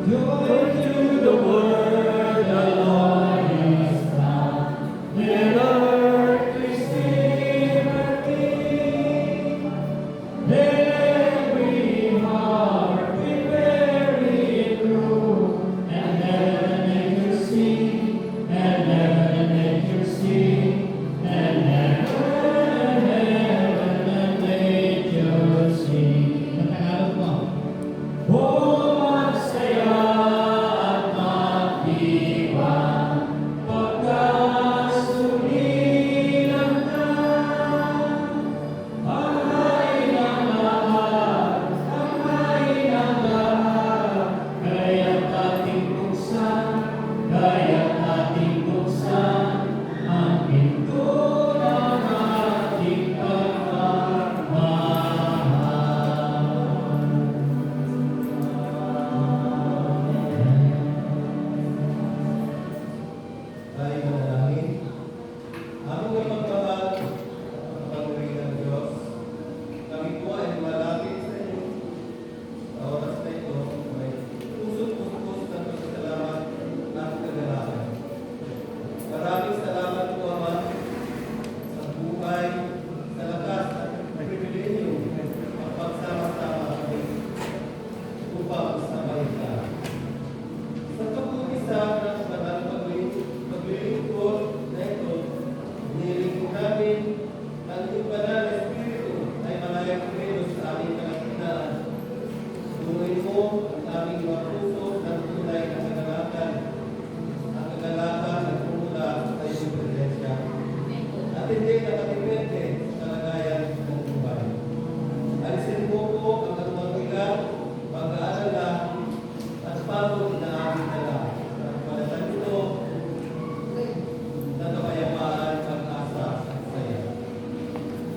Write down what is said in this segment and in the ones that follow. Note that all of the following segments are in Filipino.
Joy to the world, the Lord is come. Let earth receive her King. Let every heart be very true, and heaven and nature sing, and heaven and nature sing, and heaven and nature sing. Ang Tagalog mo. Oh, magsaya at magdiwang, pagkasulilan na. Ang hain ng lahat, kaya't ating buksan, ang pinto ng ating pagmamahal. Tayo manalangin. Aming mapagmahal, mapagpuri ng Diyos, kami po ay malapit sa inyo. Sa oras na ito, may pusot-pusot ng pagkasalamat at kagalakan. Maraming salamat po, Ama, sa buhay, sa lakas at pribilehiyo ang pagsama-sama kami upang samahin ka. Sa pag-umpisa ng banal paglilingkod na ito, nilingkod namin ang iyong banal na Espiritu ay malayang kumilos sa aming kalakhinaan. Tunguin mo ang aming mga puso ng tunay na kagalakan, ang kagalakan na tumula sa iyong presensya, at hindi nakadepende sa kalagayan ng buhay. Alisin mo po ang anumang bigat, pag-aalala, at pagod na aming dala. At palatan ito na kapayapaan, pag-asa at saya.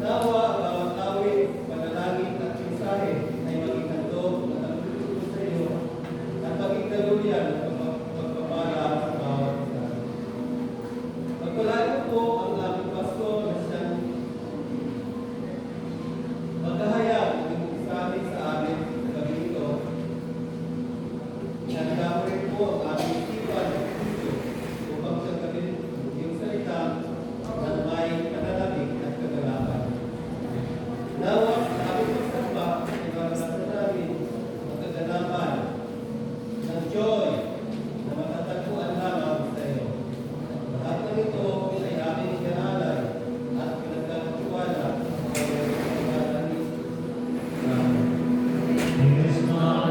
Nawa ang bawat awit, panalangin at mensahe ay maging handog at ang tutulong sa iyo at maging daluyan at pagpapala sa bawat isa. Pagpalain mo po ang aming pastor na siyang maghahayag ng mensahe sa amin sa gabi ito. Nagdamo rin po ang aming isipan at puso upang sagapin yung salita ng may pananabik at kagalakan. Nawa sa aming pagsamba ay maranasan namin ang kaganapan ng joy na matatagpuan lamang sa iyo. Lahat ng ito ay aming inaalay at pinagkakatiwala sa iyo. Is not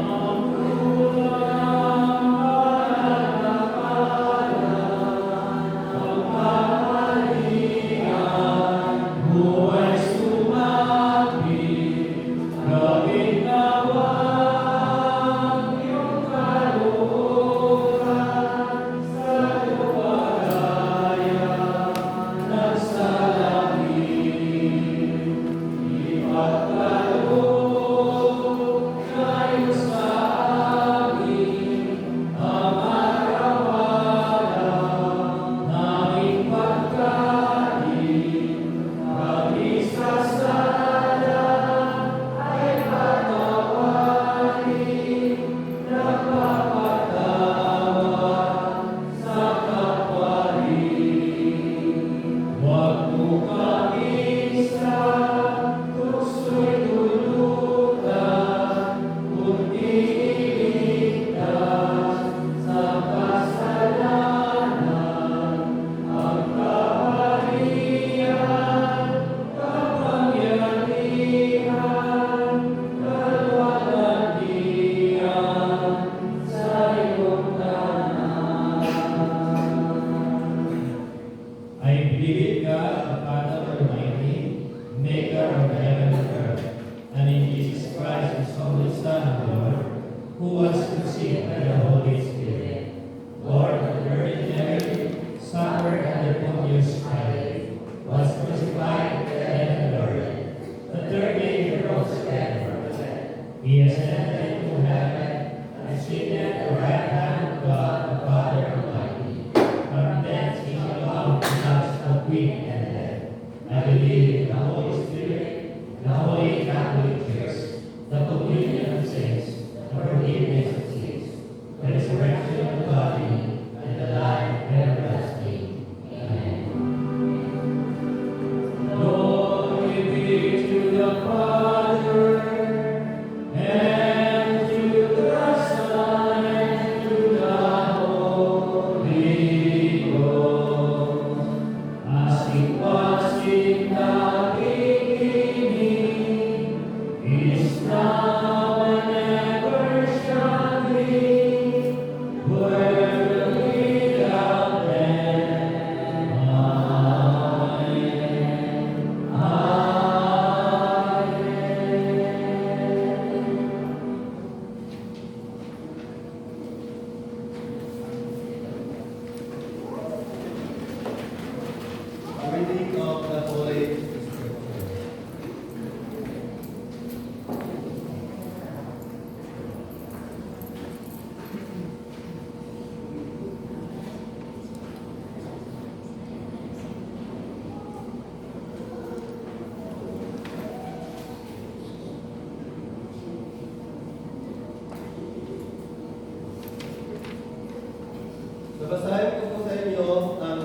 Babasahin ko po sa inyo ang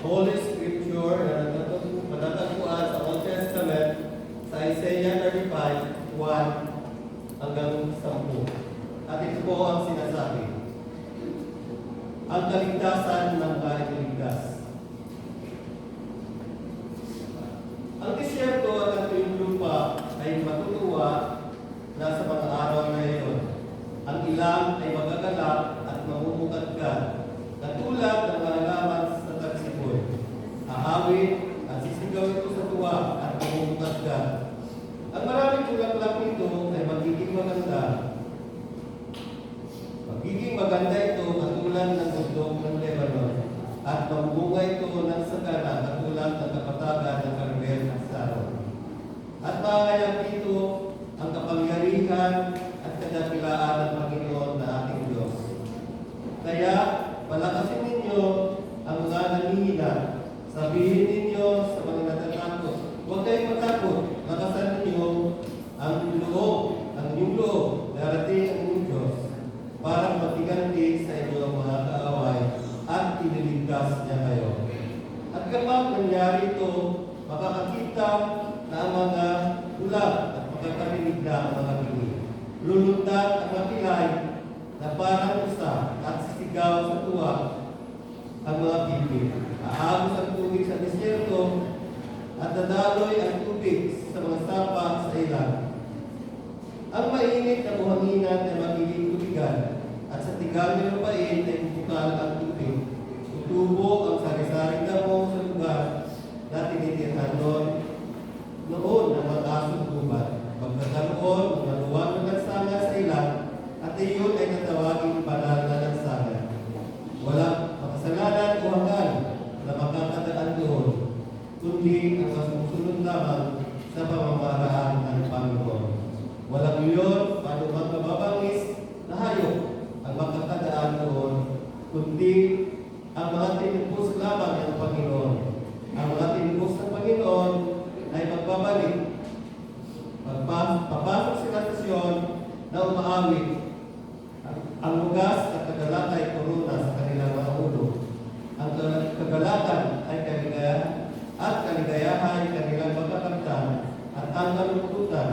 Holy Scripture na matatagpuan sa Old Testament sa Isaiah 35, 1 hanggang 10. At ito po ang sinasabi. Ang kaligtasan ng kaligtas. Ang disyerto at ang tuyong lupa ay matutuwa na sa mga araw na iyon. Ang ilang ay magagalak at mamumukadkad, katulad ng malalaman sa tagsipoy. Ahawin at sisigaw ito sa tuwa at mamumukadkad. Ang maraming bulaklak nito ay magiging maganda. Magiging maganda ito katulad ng bundok ng Lebanon at magbunga ito ng sagana katulad ng kapatagan ng Carmel at Saron. At maayag dito ang kapangyarihan at kadakilaan ng Panginoon na ating Diyos. Kaya, palakasin ninyo ang mga nanghihina. Sabihin ninyo sa mga natatakot, huwag kayong matakot. Lakasan ninyo ang inyong loob, darating ang inyong Diyos, para matiganti sa inyong mga kaaway at iniligtas niya kayo. At kapag nangyari ito, makakakita na ang mga ulag at makakarinig na ang mga bini. Lulundag ang makilay na parang usa at sisigaw sa tuwa ang mga bibig. Ahagos ang tubig sa disyerto at dadaloy ang tubig sa mga sapa sa ilang. Ang mainit na buhanginan ay magiging tubigan at sa tigang ng lupain ay bubukal ang tubig. Tutubo ang sari-saring damo sa lugar na tinitirhan noon ng mga asong gubat. Pagkakaroon ng maluwag na lansangan sa ilang at iyon ay natawaging banal na lansangan. Walang makasalanan o hanggan na makakadaan doon, kundi ang masusunod lamang sa pamamaraan ng Panginoon. Walang iyon, anumang mababangis na hayop ang makakadaan doon, kundi ang mga tinubos lamang ng Panginoon. Ang mga tinubos ng Panginoon ay magbabalik. Papasok sila sa Sion na umaawit. Ang lugas at kagalakan ay korona sa kanilang mga ulo. Ang kagalakan ay kaligayahan ay kanilang magkakamtan at ang kalungkutan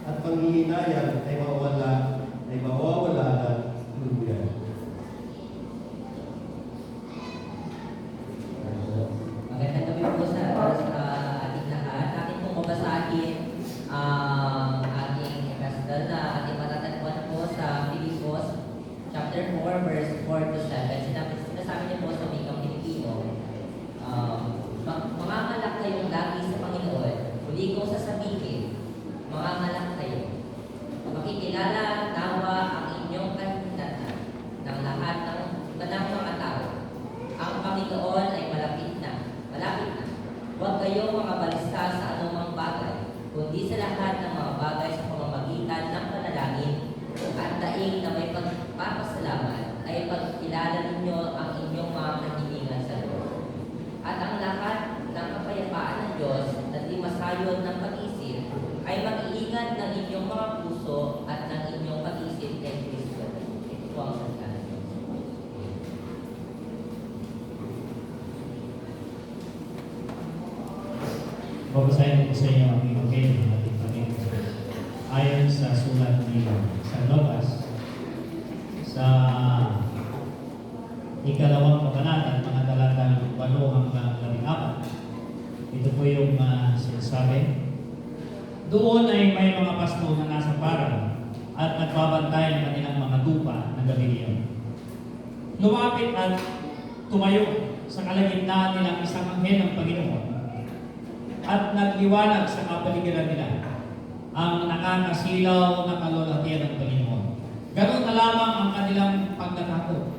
at panghihinayan ay mawawala ng tuluyan. Magandang gabi po sa ating lahat. Ating pong mabasahin ang ating epistle na ating matatagpuan po sa Filipos chapter 4 verse 4 to 7. Sinasabi niyo po sa wikang Pilipino, mangangalak kayong lagi sa Panginoon, muli kong sasabihin, mangangalak kayo. Makikilala nawa ang inyong kahinatan ng lahat ng mga tao. Ang Panginoon ay malapit na. Huwag kayong mga balista sa anumang bagay, kundi sa lahat ng mga bagay sa pamamagitan ng panalangin at daing na may pagpapasalamat ay pagkilala ninyo ang inyong mga kahilingan sa Diyos. At ang lahat ng kapayapaan ng Diyos na di masayod ng pag-isip ay mag-iingat ng inyong mga puso at ng inyong pag-isip kay Kristo. Ito po ang salita ng Diyos. Babasahin ko sa inyo ang Ebanghelyo ng ating Panginoon. Ayon sa sulat ni San Lucas, sa ikalawang kabanata, mga talatang 8 hanggang 14. Ito po yung sinasabi. Doon ay may mga pasto na nasa parang at nagbabantay ng kanilang mga tupa ng gabi iyon. Lumapit at tumayo sa kalagitnaan nilang isang anghel ng Panginoon at nagliwanag sa kapaligiran nila ang nakakasilaw na kalwalhatian ng Panginoon. Ganoon na lamang ang kanilang pagkatakot.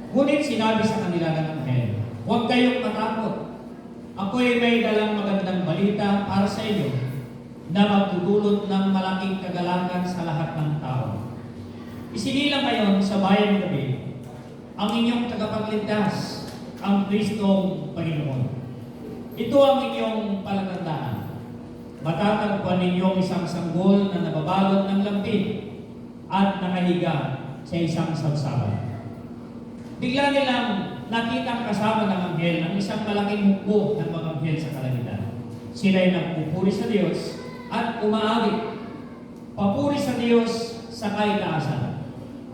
Ngunit sinabi sa kanila ng anghel, huwag kayong matakot. Ako'y may dalang magandang balita para sa inyo na magdudulot ng malaking kagalakan sa lahat ng tao. Isinilang ngayon sa bayan ng David ang inyong tagapagligtas, ang Kristong Panginoon. Ito ang inyong palatandaan. Matatagpuan ninyong isang sanggol na nababalot ng lampin at nakahiga sa isang sabsaban. bigla nilang nakita kasama ng anghel ang isang malaking hukbo ng mga anghel sa kalangitan. Sila ay nagpupuri sa Diyos at umaawit. Papuri sa Diyos sa kaitaasan.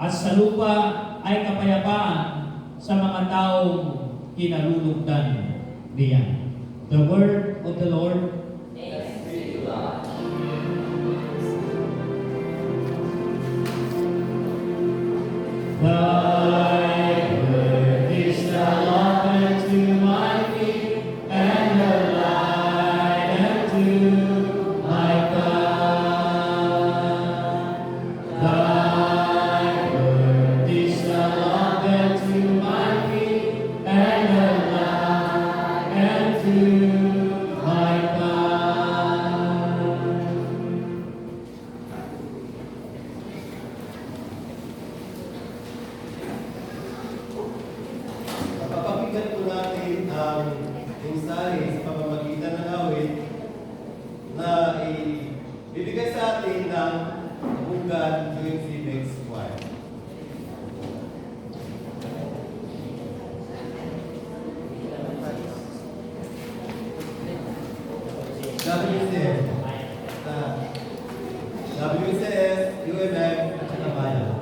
At sa lupa ay kapayapaan sa mga taong kinalulugdan niya. The word of the Lord. Thanks be to God. Thy word is the lamp unto my feet, and the light unto my path. Thy word is the lamp unto my feet, and the light unto my path. Papakinggan po natin ang mensahe sa pamamagitan ng awit na ibibigay sa atin ng Bungan UMC Next Choir. WCS, WCS, UMM, at saka Bayan.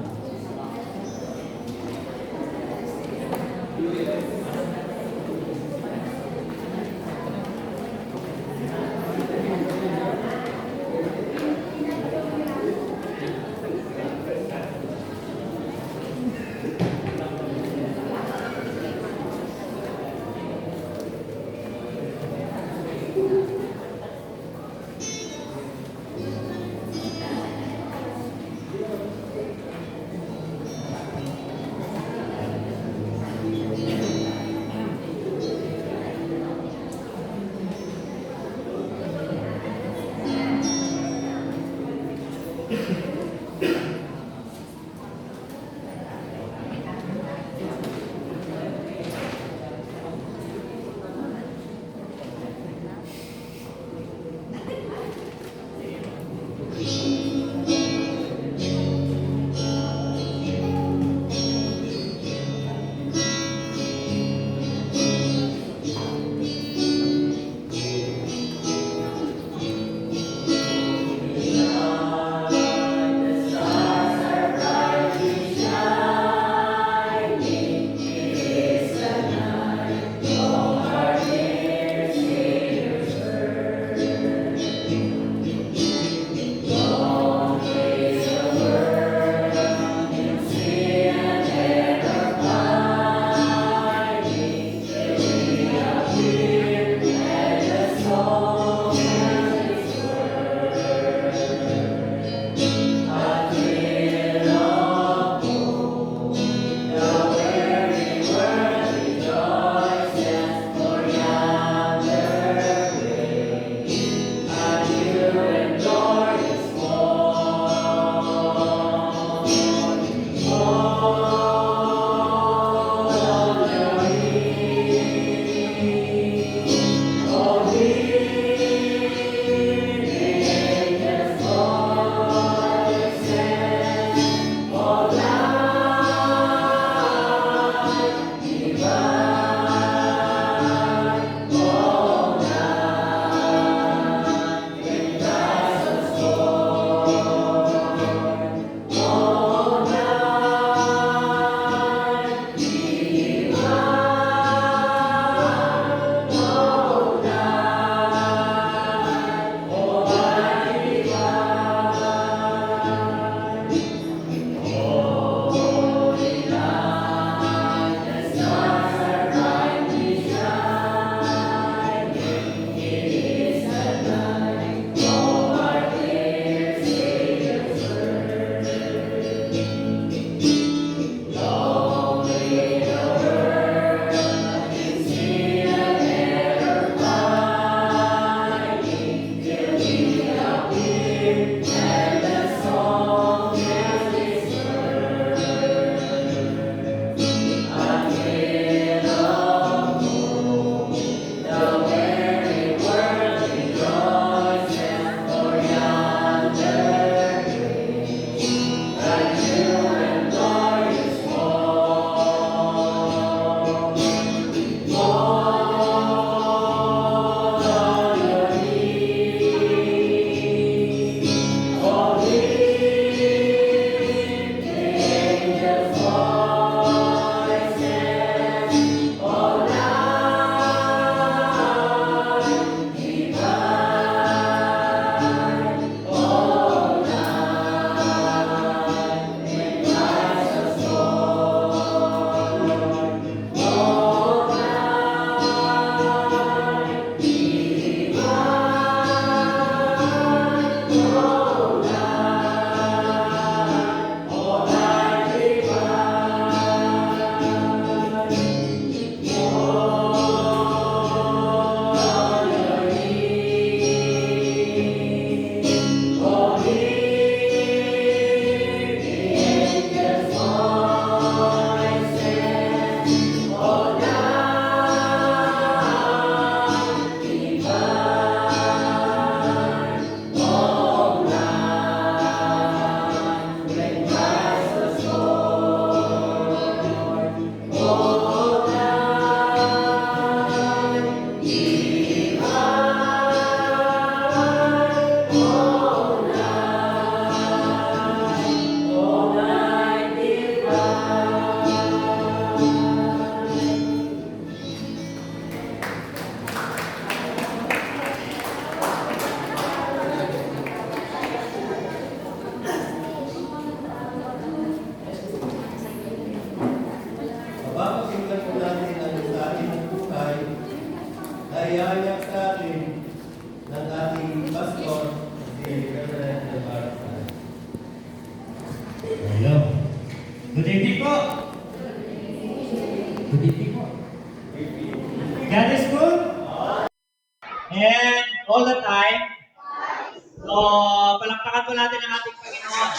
Panginoon.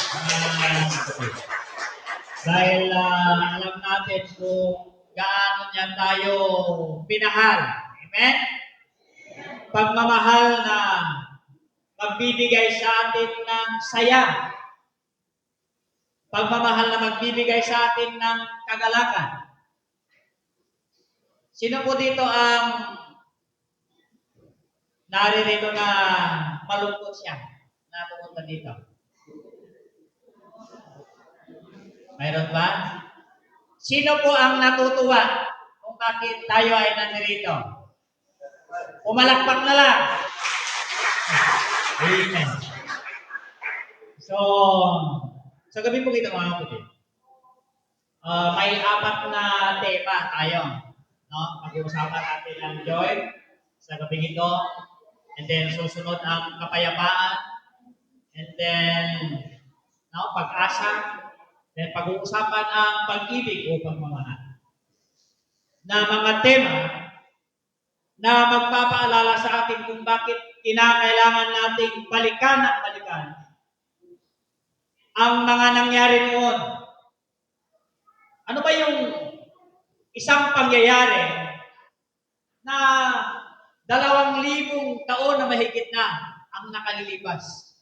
Dahil alam natin kung gaano niya tayo pinahal. Amen? Pagmamahal na magbibigay sa atin ng saya. Pagmamahal na magbibigay sa atin ng kagalakan. Sino po dito ang naririto na malungkot siya na pumunta dito? Mayroon ba? Sino po ang natutuwa kung bakit tayo ay nandirito? Pumalakpak na lang. Amen. So, sa gabi po kita mga kapatid, may apat na tema tayo. No? Pag-uusapan natin ang joy sa gabi ito. And then susunod ang kapayapaan. And then pag-asa. Then pag-uusapan ang pag-ibig o pagmamahal. Na mga tema na magpapaalala sa atin kung bakit kinakailangan nating balikan at balikan ang mga nangyari noon. Ano ba yung isang pangyayari na 2,000 taon na mahigit na ang nakalilipas?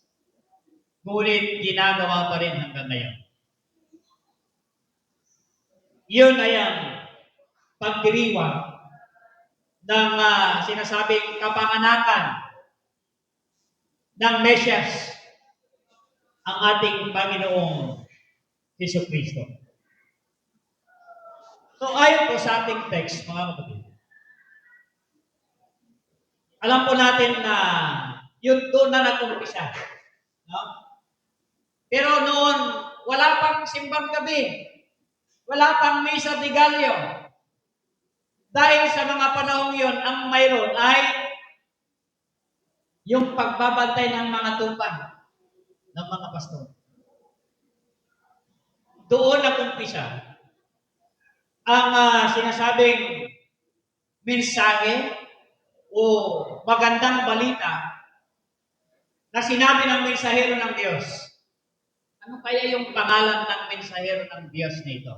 Ngunit ginagawa pa rin hanggang ngayon. Yun ay ang pagdiriwang ng sinasabing kapanganakan ng Mesyas, ang ating Panginoong Jesucristo. So ayon po sa ating text, mga kapatid, alam po natin na yun doon na nag-umpisa. No? Pero noon, wala pang simbang gabi. Wala pang Misa de Gallo. Dahil sa mga panahong yun, ang mayroon ay yung pagbabantay ng mga tupa ng mga pastor. Doon nag-umpisa ang sinasabing mensahe o magandang balita na sinabi ng mensahero ng Diyos. Ano kaya yung pangalan ng mensahero ng Diyos na ito?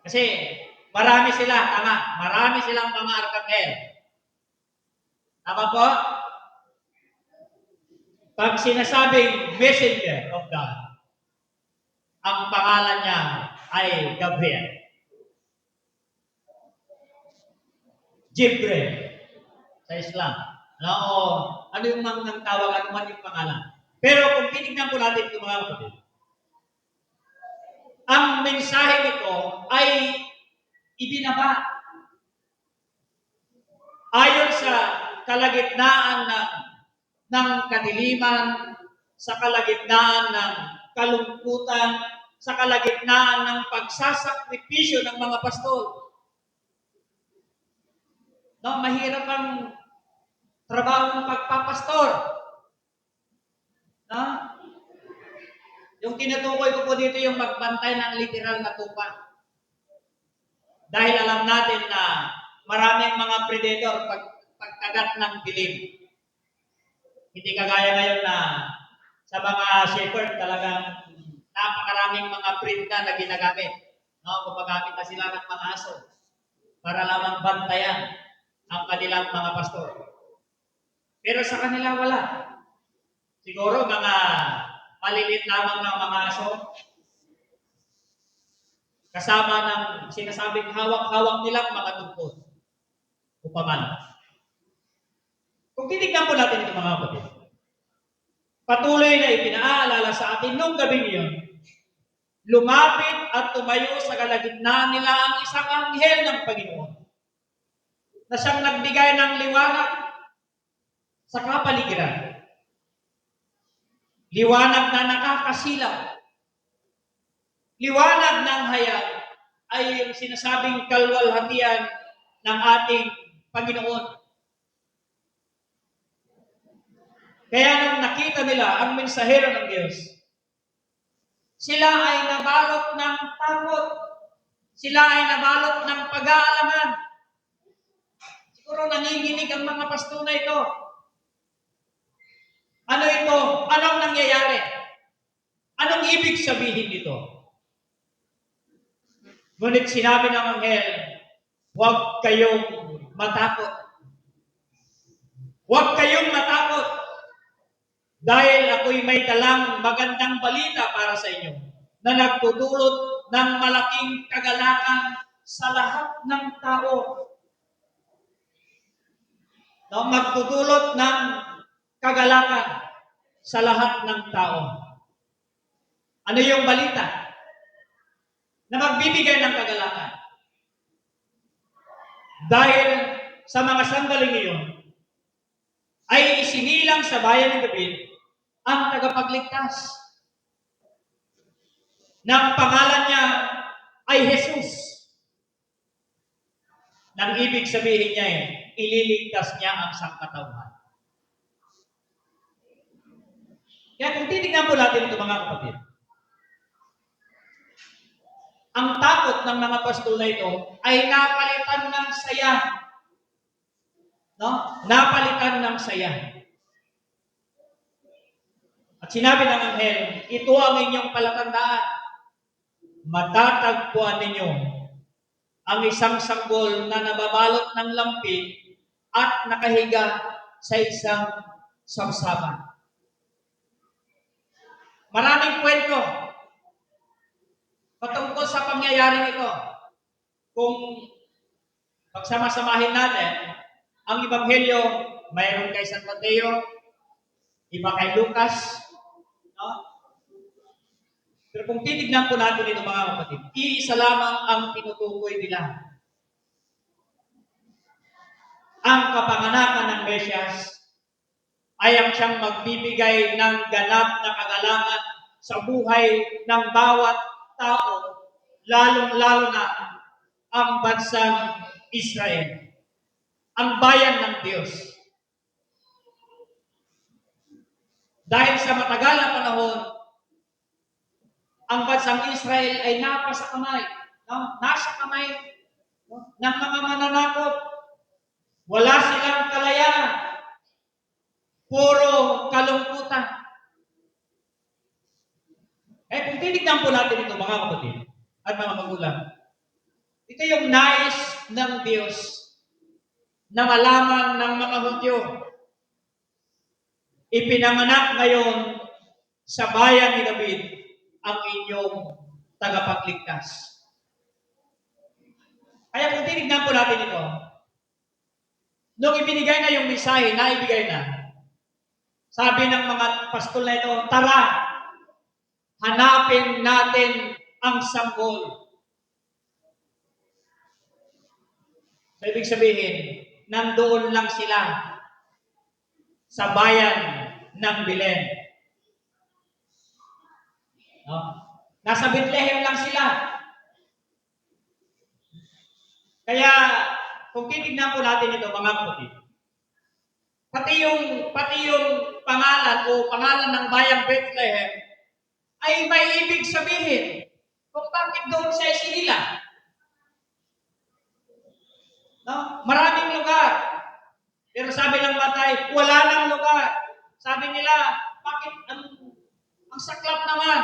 Kasi marami sila, tama. Marami silang mga arkanghel. Tama po? Pag sinasabing messenger of God, ang pangalan niya ay Gabriel. Jibril sa Islam. Ano yung mga tawag, ano man yung pangalan. Pero kung tinignan po natin ito mga kapatid, ang mensahe nito ay ibinaba ayon sa kalagitnaan ng kadiliman, sa kalagitnaan ng kalungkutan, sa kalagitnaan ng pagsasakripisyo ng mga pastol. No, mahirap ang trabaho ng pagpapastor. No? Yung tinutukoy ko po dito yung magbantay ng literal na tupa. Dahil alam natin na maraming mga predator pagkagat ng dilim. Hindi kagaya ngayon na sa mga shepherd talagang napakaraming mga breed na ginagamit. No? Gumagamit na sila ng mga aso para lamang bantayan ang kanilang mga pastor. Pero sa kanila wala. Siguro mga malilit lamang ng mga aso kasama ng sinasabing hawak-hawak nilang mga tungkod. Upaman. Kung tinignan po natin ito mga kapatid, patuloy na ipinaalala sa atin nung gabi niyon, lumapit at tumayo sa kalagitnaan nila ang isang anghel ng Panginoon na siyang nagbigay ng liwanag sa kapaligiran. Liwanag na nakakasilaw. Liwanag ng hayag ay yung sinasabing kalwalhatian ng ating Panginoon. Kaya nung nakita nila ang mensahero ng Diyos, sila ay nabalot ng takot. Sila ay nabalot ng pag-aalangan. Siguro nanginginig ang mga pasto na ito. Ano ito? Anong nangyayari? Anong ibig sabihin nito? Ngunit sinabi ng anghel, huwag kayong matakot. Huwag kayong matakot dahil ako'y may dalang magandang balita para sa inyo na nagtutulot ng malaking kagalakan sa lahat ng tao. No, magtutulot ng kagalakan sa lahat ng tao. Ano yung balita? Na magbibigay ng kagalakan. Dahil sa mga sandaling iyon, ay isinilang sa bayan ng David ang tagapagligtas. Nang pangalan niya ay Jesus. Nang ibig sabihin niya ililigtas niya ang sangkatauhan. Kaya kung titignan po natin ito mga kapatid, ang takot ng mga pastol na ito ay napalitan ng saya. No? Napalitan ng saya. At sinabi ng anghel, ito ang inyong palatandaan. Matatagpuan ninyo ang isang sanggol na nababalot ng lampi at nakahiga sa isang sabsaban. Maraming kwento patungkol sa pangyayaring ito. Kung pagsama-samahin natin, ang Ebanghelyo, mayroon kay San Mateo, iba kay Lucas, no? Pero kung titignan po natin ito mga kapatid, iisa lamang ang tinutukoy nila. Ang kapanganakan ng Mesyas ay ang siyang magbibigay ng ganap na kagalakan sa buhay ng bawat tao, lalong-lalo na ang bansang Israel, ang bayan ng Diyos. Dahil sa matagal na panahon, ang bansang Israel ay nasa kamay ng mga mananakop. Wala silang kalayaan. Puro kalungkutan. Kung titignan po natin ito mga kapatid at mga magulang, ito yung nais ng Diyos na malaman ng mga Hudyo. Ipinanganak ngayon sa bayan ni David ang inyong tagapagligtas. Kaya kung tinignan po natin ito, nung ibinigay na yung mensahe, naibigay na, sabi ng mga pastol na ito, tara, hanapin natin ang sanggol. So, ibig sabihin, nandoon lang sila sa bayan ng Belen. No? Nasa Bethlehem lang sila. Kaya, kung titignan po natin ito, mga kapatid, pati yung pangalan ng bayang Bethlehem ay may ibig sabihin kung bakit doon siya isinila. No? Maraming lugar. Pero sabi ng Matay, wala nang lugar. Sabi nila, bakit ang saklap naman?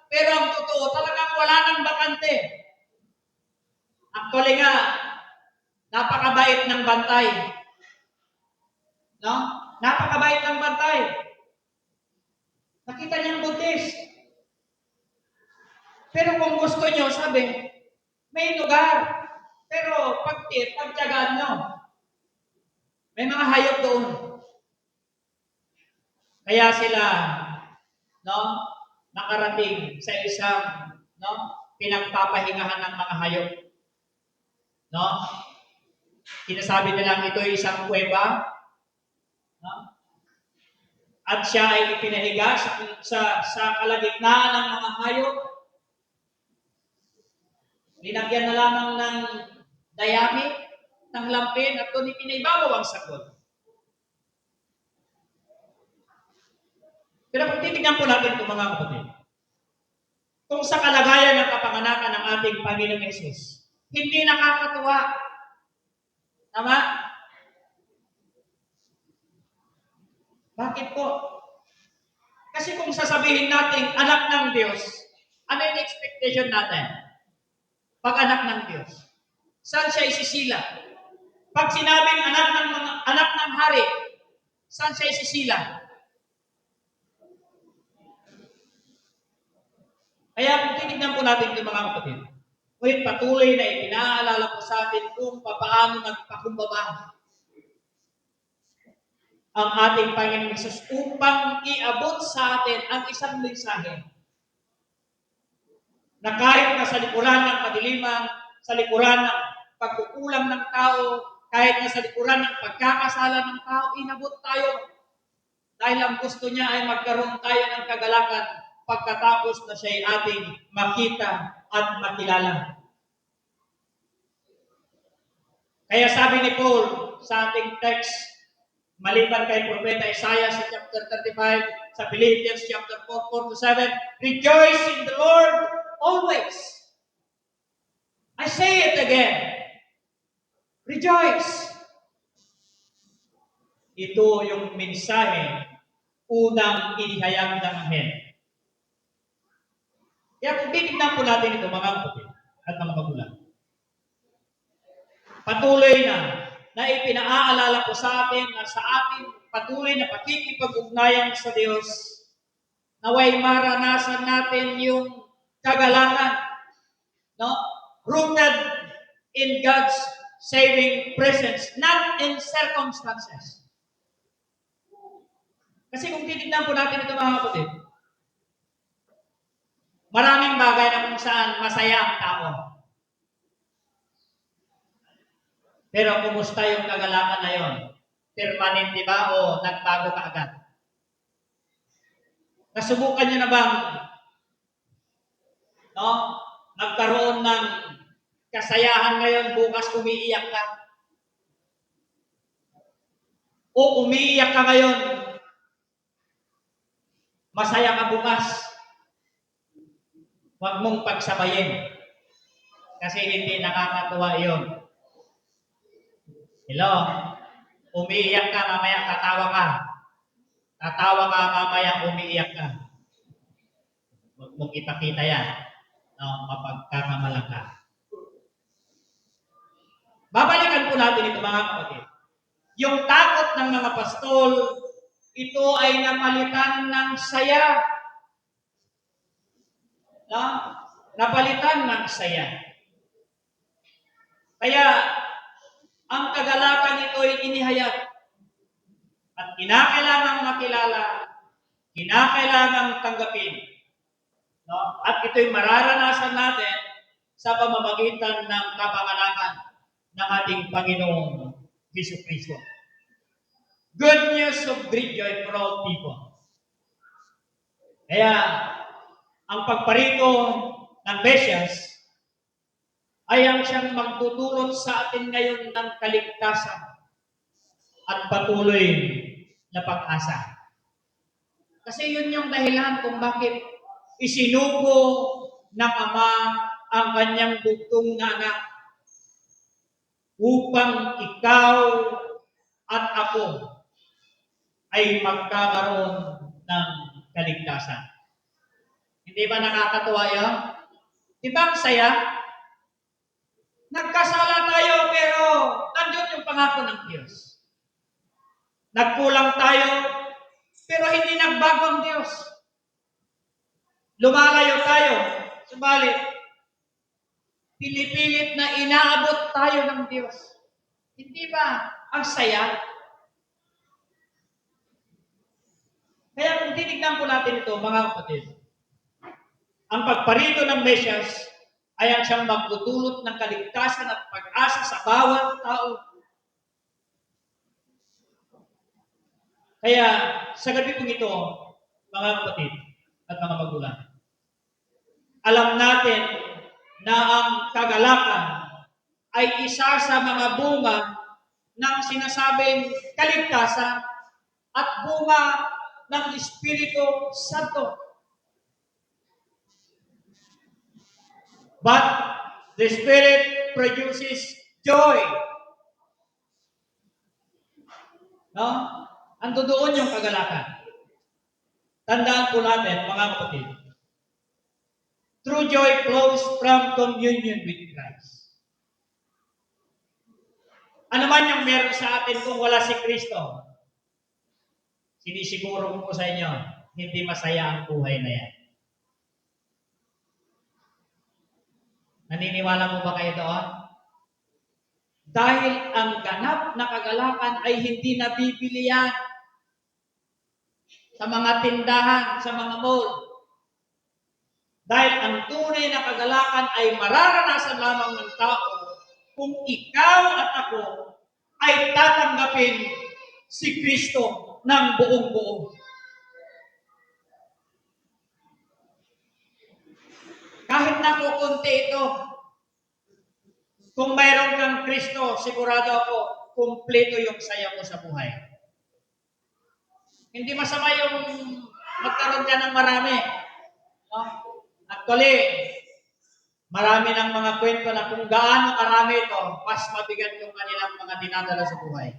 Pero ang totoo, talagang wala nang bakante. Actually nga, napakabait ng bantay. No? Napakabait ng bantay. Nakita niyang buntis. Pero kung gusto niyo, sabi, may lugar. Pero pagtiyagaan nyo, may mga hayop doon. Kaya sila, no, nakarating sa isang, no, pinagpapahingahan ng mga hayop. No? Sinasabi nilang ito ay isang kuweba. No? At siya ay ipinahiga sa kalagitnaan ng mga hayop. Linagyan na lamang ng dayami, ng lampin, at doon ipinaibabaw ang sanggol. Pero kung titignan po natin ito mga kapatid, kung sa kalagayan ng kapanganakan ng ating Panginoong Yesus, hindi nakakatuwa. Tama? Bakit po? Kasi kung sasabihin natin anak ng Diyos, ano yung expectation natin? Pag anak ng Diyos, saan siya isisila? Pag sinabing anak ng hari, saan siya isisila? Kaya kung titignan po natin ito mga kapatid, ngunit patuloy na ipinaalala po sa atin kung paano nagpakumbaba ang ating Panginoon Jesus upang iabot sa atin ang isang mensahe na kahit na sa likuran ng kadiliman, sa likuran ng pagkukulang ng tao, kahit na sa likuran ng pagkakasala ng tao, inabot tayo dahil ang gusto niya ay magkaroon tayo ng kagalakan pagkatapos na siya ay ating makita at makilala. Kaya sabi ni Paul sa ating text, maliban kay Propeta Isaiah sa chapter 35, sa Philippians chapter 4:4-7, rejoice in the Lord always. I say it again. Rejoice. Ito yung mensahe unang inihayag ng anghel. Kaya kung titignan po natin ito mga kapatid at mga magulang, patuloy na ipinaaalala po sa atin na sa ating patuloy na pakikipag-ugnayan sa Diyos, naway maranasan natin yung kagalakan, no? Rooted in God's saving presence, not in circumstances. Kasi kung titignan po natin ito mga kapatid, maraming bagay na kung saan masaya ang tao. Pero kumusta yung kagalakan na yon? Permanente ba o nagbago ka agad? Nasubukan nyo na bang nagkaroon ng kasayahan ngayon, bukas umiiyak ka? O umiiyak ka ngayon, masaya ka bukas? Huwag mong pagsabayin. Kasi hindi nakakatuwa iyon. Hello? Umiiyak ka, mamaya tatawa ka. Tatawa ka, mamaya umiiyak ka. Huwag mong ipakita yan. Mapagkakamalang ka. Babalikan po natin ito mga kapatid. Yung takot ng mga pastol, ito ay napalitan ng saya. Napalitan ng saya. Kaya, ang kagalakan ito ay inihayag. At kinakailangang makilala, kinakailangang tanggapin. At ito'y mararanasan natin sa pamamagitan ng kapanganakan ng ating Panginoong Jesucristo. Good news of great joy for all people. Kaya, ang pagparito ng Mesias ay ang siyang magtutulot sa atin ngayon ng kaligtasan at patuloy na pag-asa. Kasi yun yung dahilan kung bakit isinugo ng Ama ang kanyang bugtong na anak upang ikaw at ako ay magkakaroon ng kaligtasan. Hindi ba nakakatuwa yun? Di ba ang saya? Nagkasala tayo pero nandun yung pangako ng Diyos. Nagkulang tayo pero hindi nagbago ang Diyos. Lumalayo tayo, subalit pinipilit na inaabot tayo ng Diyos. Hindi ba ang saya? Kaya kung titignan po natin ito, mga kapatid, ang pagparito ng Mesias ay ang siyang magdudulot ng kaligtasan at pag-asa sa bawat tao. Kaya sa gabi kong ito, mga kapatid at mga magulang, alam natin na ang kagalakan ay isa sa mga bunga ng sinasabing kaligtasan at bunga ng Espiritu Santo. But the Spirit produces joy. Ando doon yung kagalakan. Tandaan po natin, mga kapatid, true joy flows from communion with Christ. Ano man yung meron sa atin kung wala si Kristo, sinisiguro ko po sa inyo, hindi masaya ang buhay na yan. Naniniwala mo ba kayo doon? Dahil ang ganap na kagalakan ay hindi nabibili yan sa mga tindahan, sa mga mall. Dahil ang tunay na kagalakan ay mararanasan lamang ng tao kung ikaw at ako ay tatanggapin si Kristo ng buong buo. Kahit na kukunti ito, kung mayroon kang Kristo, sigurado ako, kumpleto yung saya mo sa buhay. Hindi masama yung magkaroon ka ng marami. No? Actually, marami ng mga kwento na kung gaano karami ito, mas mabigat yung kanilang mga dinadala sa buhay.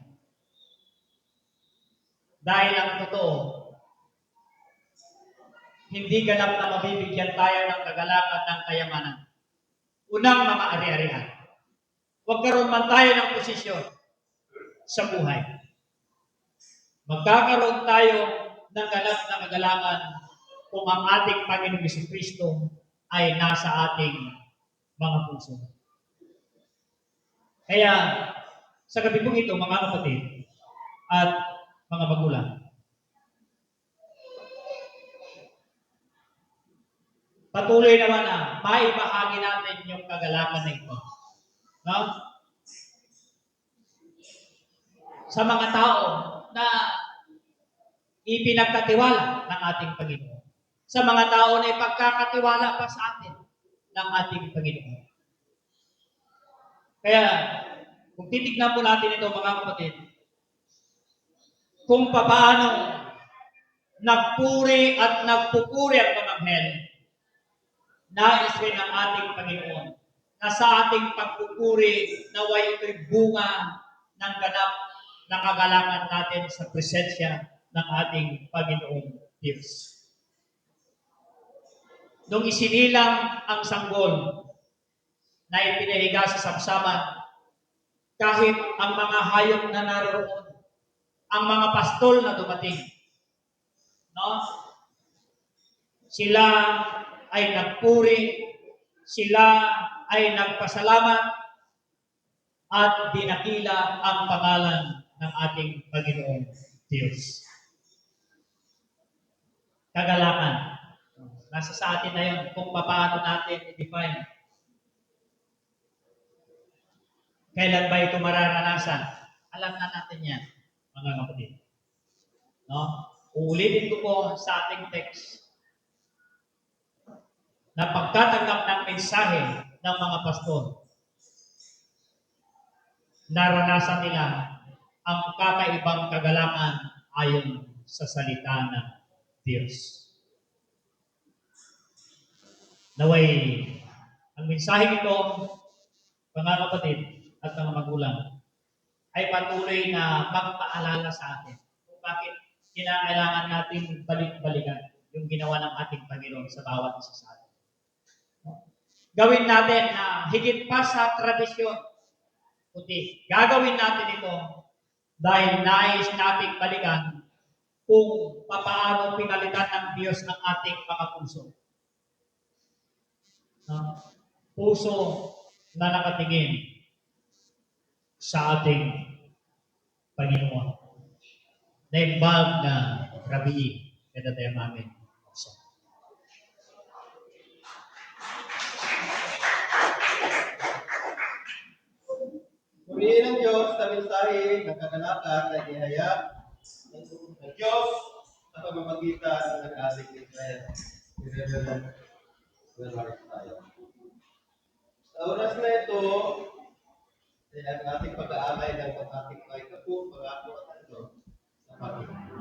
Dahil ang totoo, hindi ganap na mabibigyan tayo ng kagalakan ng kayamanan. Unang mga ari-arian. Huwag karoon man tayo ng posisyon sa buhay. Magkakaroon tayo ng ganap na kagalakan kung ang ating Panginoong Jesucristo ay nasa ating mga puso. Kaya, sa gabi pong ito, mga kapatid at mga magulang, patuloy naman na maibahagi natin yung kagalakan na ito. No? Sa mga tao na ipinagkatiwala ng ating Panginoon. Sa mga tao na ipagkakatiwala pa sa atin ng ating Panginoon. Kaya, kung titignan po natin ito, mga kapatid, kung paano nagpuri at nagpupuri ang mga anghel, nais rin ng ating Panginoon na sa ating pagpupuri naway ito'y bunga ng ganap na kagalakan natin sa presensya ng ating Panginoong Diyos. Nung isinilang ang sanggol na ipinahiga sa samsaman, kahit ang mga hayop na naroon, ang mga pastol na dumating, no? Sila ay nagpuri, sila ay nagpasalamat, at dinakila ang pangalan ng ating Panginoong Diyos. Kagalakan. Nasa sa atin na yun kung paano natin i-define. Kailan ba ito mararanasan? Alam na natin yan, mga kapatid. No? Uulitin ko po sa ating text na pagkatanggap ng mensahe ng mga pastor, naranasan nila ang kakaibang kagalakan ayon sa salita ng Diyos. Naway, ang mensahe ito, mga kapatid at mga magulang, ay patuloy na magpaalala sa atin kung bakit kinakailangan natin balik-balikan yung ginawa ng ating Panginoon sa bawat isa sa atin. Gawin natin na higit pa sa tradisyon, kundi gagawin natin ito dahil nais nating balikan kung paano pinalitan ng Diyos ang ating mga puso. Puso na nakatingin sa ating Panginoon. Naimbag na Rabi, kada tayo namin. Purihin ng Diyos sa mensahe ng kagalakan na ihaya ng Diyos sa pamamagitan ng ating Israel. Sa oras na ito, ay ang ating pag-aalay ng ating pangako, pangako at ano sa Panginoon.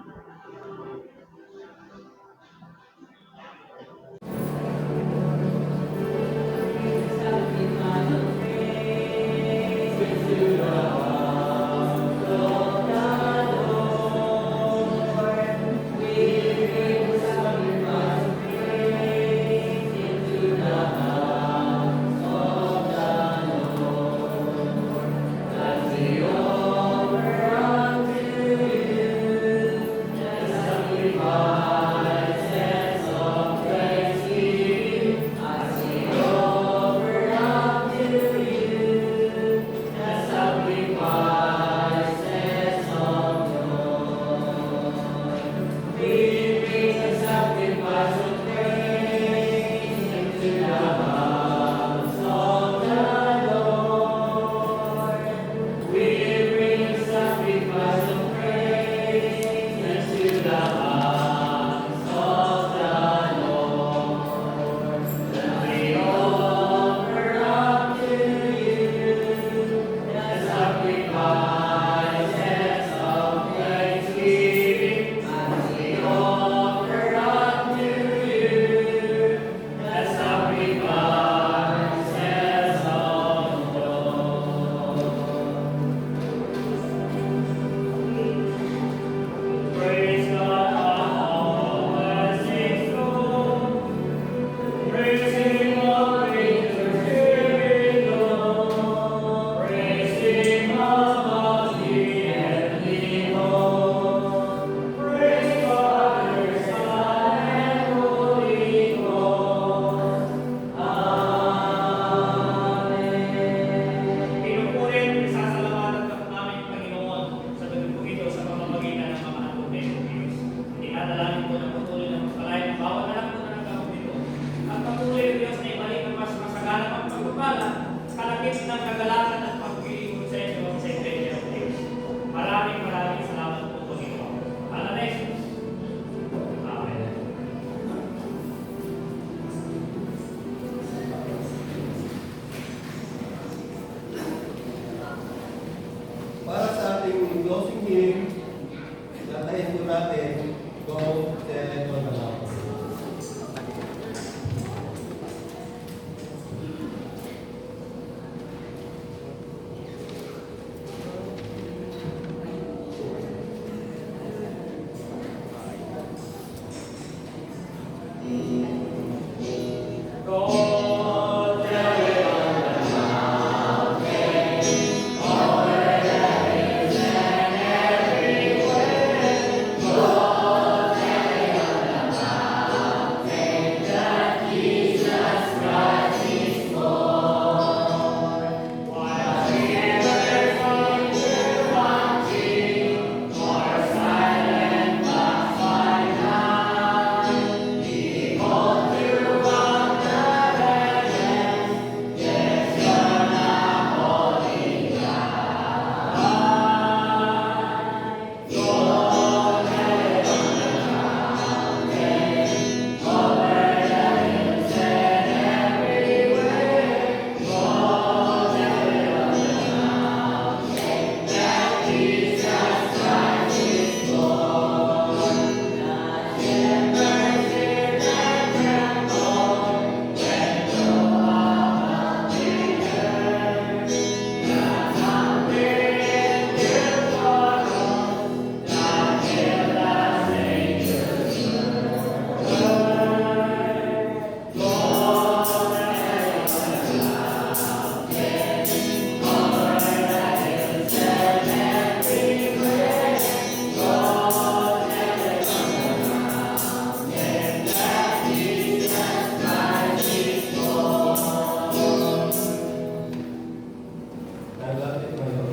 Lalapit kayo.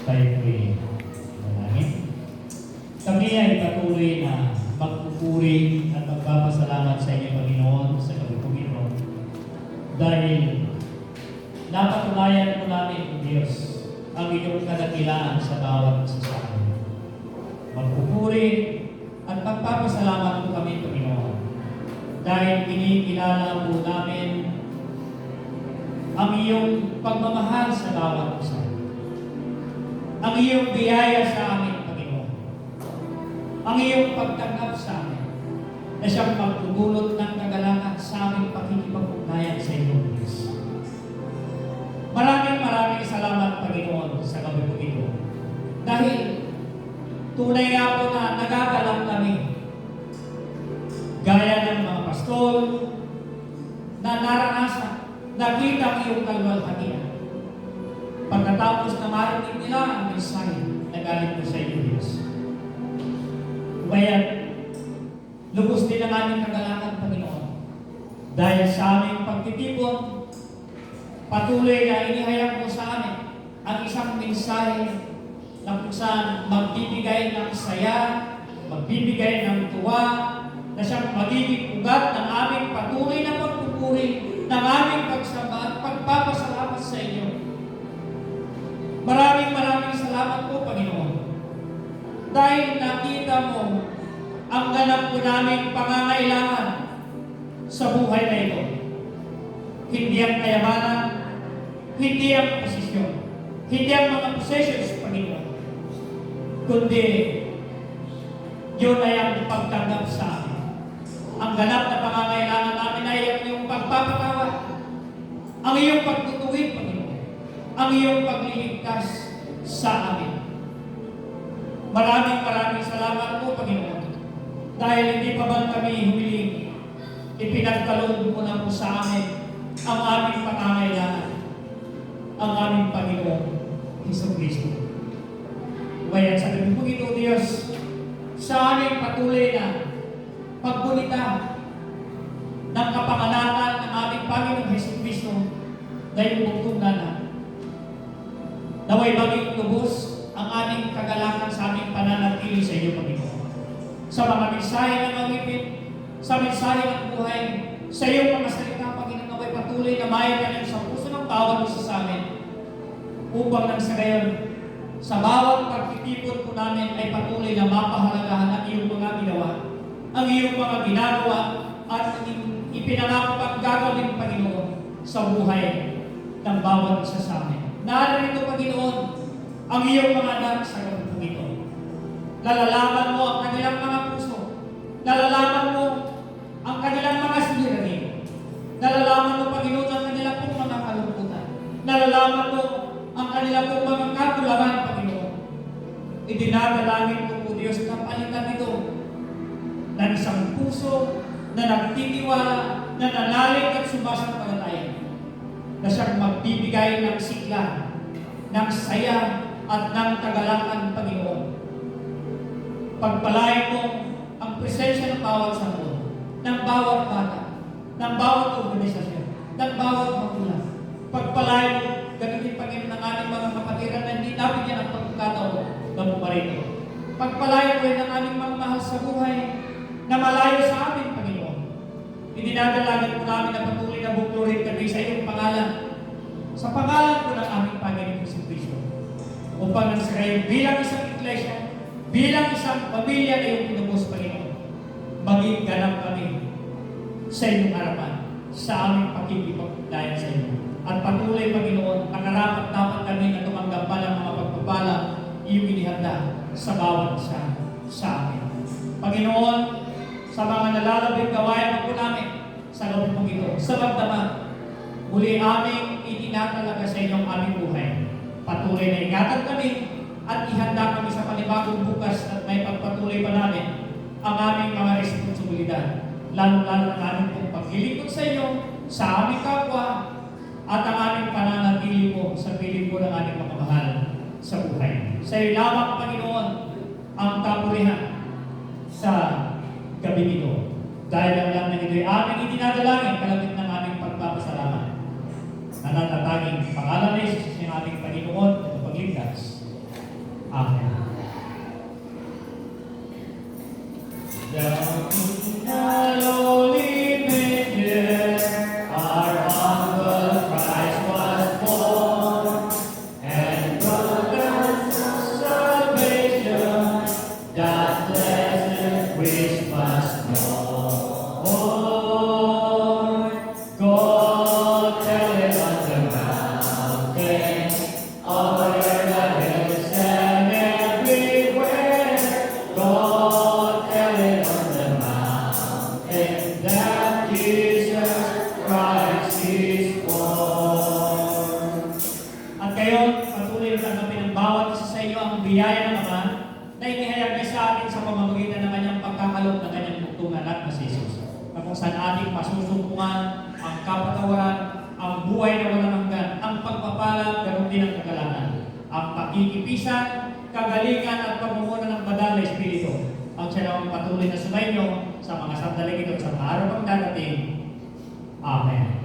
Tayo po'y manalangin. Kami ay patuloy na magpupuri at magpapasalamat sa inyo, Panginoon, sa gabi pong ito. Dahil napatunayan po namin, Diyos, ang inyong kadakilaan sa bawat isa sa amin. Magpupuri at magpapasalamat po kami, Panginoon. Dahil kinikilala po namin ang iyong pagmamahal sa bawat isa. Ang iyong biyaya sa amin, Panginoon. Ang iyong pagtanggap sa amin na siyang magdudulot ng kagalakan sa aming pakikipag-ugnayan sa iyong Diyos. Maraming salamat, Panginoon, sa gabi po ito. Dahil tunay nga po na nagagalang kami gaya ng mga pastor na naranasan, nakita ang iyong kalwalhatian. Pagkatapos na marinig nila ang mensahe na galing po sa iyo, Diyos. Kaya lubos din ang aming kagalakan, Panginoon. Dahil sa aming pagtitipon, patuloy na inihayag mo sa amin ang isang mensahe na kung saan magbibigay ng saya, magbibigay ng tuwa, na siyang magiging ugat ng aming patuloy na pagpupuri, ng aming pagsamba at pagpapasalamat sa inyo. Maraming salamat po, Panginoon. Dahil nakita mo ang ganap po naming pangangailangan sa buhay na ito. Hindi ang kayamanan, hindi ang posisyon, hindi ang mga possessions, Panginoon, kundi yun ay ang pagtanggap sa amin. Ang ganap na pangangailangan namin ay ang iyong pagpapatawa, ang iyong pagtutuwid, Panginoon, ang iyong pagliligtas sa amin. Maraming salamat po, Panginoon, dahil hindi pa man kami humiling, ipinagkaloob mo na po sa amin ang aming pangangailangan, ang aming Panginoon, Jesucristo. Kaya sa gabi po ito, Diyos, sa aming patuloy na pagbulita ng kapanganakan ng aming Panginoong Jesucristo dahil bugtong na naway maging lubos ang aming kagalakan sa aming pananatili sa iyo, Panginoon. Sa mga mensahe ng awitin, sa mensahe ng buhay, sa iyong mga salita, Panginoon, naway patuloy na mayayanan sa puso ng bawat isa sa amin upang nang sa gayon, sa bawat pagtitipon po namin ay patuloy na mapahalagahan ang iyong mga ginawa, ang iyong mga ginagawa at ipinangako pang gagawin, Panginoon, sa buhay ng bawat isa sa amin. Narito, Panginoon, ang iyong mga anak sa kapatid ito. Nalalaman mo ang kanilang mga puso. Nalalaman mo ang kanilang mga suliranin. Nalalaman mo, Panginoon, ang kanilang pong mga kalungkutan. Nalalaman mo ang kanilang pong mga kakulangan, Panginoon. Idinadalangin ko po, Diyos, Diyos, kapalitan nito ng isang puso na nagtitiwala, na nanalig at sumasampalataya, na siyang magbibigay ng sigla, ng saya at ng kagalakan, Panginoon. Pagpalain mo ang presensya ng bawat santo, ng bawat bata, ng bawat organisasyon, ng bawat magulang. Pagpalain mo, gamitin, Panginoon, ng ating mga kapatiran na hindi namin yan ang pagkakataon na bumarito. Pagpalain mo rin ang aming mga mahal sa buhay na malayo sa amin, Panginoon. Idinadalagan po namin na patuloy na buklurin kami sa iyong pangalan. Sa pangalan po ng aming Panginoon si Kristo. Upang nang sa kayo bilang isang iglesia, bilang isang pamilya na iyong pinubos, Panginoon, maging ganap kami sa inyong harapan, sa aming pakikipagdayan sa inyo. At patuloy, Panginoon, nakarapat dapat kami na tumanggap pa ng mga pagpapala iyong inihanda sa bawat isa sa amin. Panginoon, sa mga nalalabing gawain po namin sa loob mong ito, sa magdamag, muli aming itinatalaga sa inyong aming buhay. Patuloy na ingatan kami at ihanda kami sa panibagong bukas at may pagpatuloy pa namin ang aming mga responsibilidad, lalo-lalo ang aming pong paglilingkod sa inyo, sa aming kapwa, at ang aming pananatili po sa piling po ng aming mga mahal sa buhay. Sa iyo lamang, Panginoon, ang kapurihan sa gabi nito. Dahil ang lang ng ito'y aming itinadalangin, kalapit ng aming pagpapasalamat. Nananataging pangalan ni Jesus ng aming Panginoon at pagligtas. Amen. The lowly manger, our humble Christ was born, and brought us salvation, that blessed Christmas morn. Go tell it on the mountain, over the hills and everywhere. Go tell it on the mountain that Jesus Christ is born. At kayo, patuloy na tanggapin ng bawat isa sa inyo ang biyaya ng Ama na inihayag niya sa atin sa pamamagitan ng kanyang pagkakaloob ng kanyang bugtong anak na si Jesus. Na kung saan ating pasusumpungan ang kapatawaran, ang buhay na walang hanggan, ang pagpapala, ganoon din ang kagalakan, ang pakikipisan, kagalingan at pamumuno ng banal na Espiritu. Ang siya namang patuloy na sumainyo sa mga sandaling ito at sa mga araw pang darating. Amen.